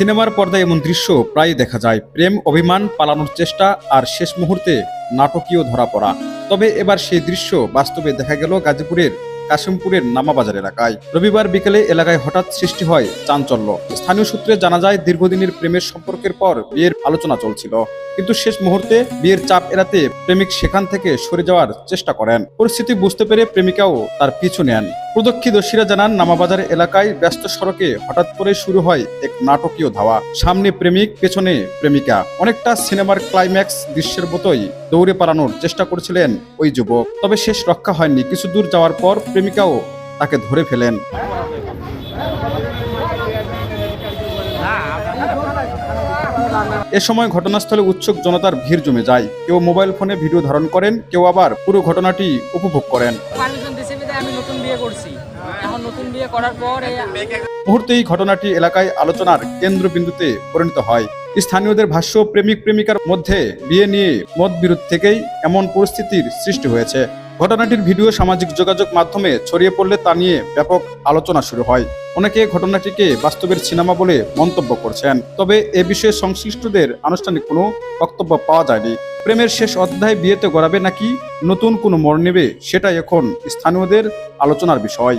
সিনেমার পর্দায় এমন দৃশ্য প্রায় দেখা যায়, প্রেম অভিমান পালানোর চেষ্টা আর শেষ মুহূর্তে নাটকীয় ধরা পড়া। তবে এবার সেই দৃশ্য বাস্তবে দেখা গেল গাজীপুরের কাশিমপুরের নামাবাজার এলাকায়। রবিবার বিকেলে এলাকায় হঠাৎ সৃষ্টি হয় চাঞ্চল্য। স্থানীয় সূত্রে জানা যায়, দীর্ঘদিনের প্রেমের সম্পর্কের পর বিয়ের আলোচনা চলছিল, কিন্তু শেষ মুহূর্তে বিয়ের চাপ এড়াতে প্রেমিক সেখান থেকে সরে যাওয়ার চেষ্টা করেন। পরিস্থিতি বুঝতে পেরে প্রেমিকাও তার পিছু নেন। প্রত্যক্ষদর্শীরা জানান, নামাবাজার এলাকায় ব্যস্ত সড়কে হঠাৎ করে শুরু হয় এক নাটকীয় ধাওয়া। সামনে প্রেমিক, পেছনে প্রেমিকা। অনেকটা সিনেমার ক্লাইম্যাক্স দৃশ্যের মতোই দৌড়ে পালানোর চেষ্টা করেছিলেন ওই যুবক। তবে শেষ রক্ষা হয়নি। কিছু দূর যাওয়ার পর প্রেমিকাও তাকে ধরে ফেলেন। এ সময় ঘটনাস্থলে উৎসুক জনতার ভিড় জমে যায়। কেউ মোবাইল ফোনে ভিডিও ধারণ করেন, কেউ আবার পুরো ঘটনাটি উপভোগ করেন। আমি নতুন বিয়ে করছি, এখন নতুন বিয়ে করার পর মুহূর্তেই ঘটনাটি এলাকায় আলোচনার কেন্দ্রবিন্দুতে পরিণত হয়। স্থানীয়দের ভাষ্য, প্রেমিক প্রেমিকার মধ্যে বিয়ে নিয়ে মতবিরোধ থেকেই এমন পরিস্থিতির সৃষ্টি হয়েছে। ঘটনাটির ভিডিও সামাজিক যোগাযোগ মাধ্যমে ছড়িয়ে পড়লে তা নিয়ে ব্যাপক আলোচনা শুরু হয়। অনেকে ঘটনাটিকে বাস্তবের সিনেমা বলে মন্তব্য করছেন। তবে এ বিষয়ে সংশ্লিষ্টদের আনুষ্ঠানিক কোনো বক্তব্য পাওয়া যায়নি। প্রেমের শেষ অধ্যায় বিয়েতে গড়াবে নাকি নতুন কোনো মোড় নেবে, সেটাই এখন স্থানীয়দের আলোচনার বিষয়।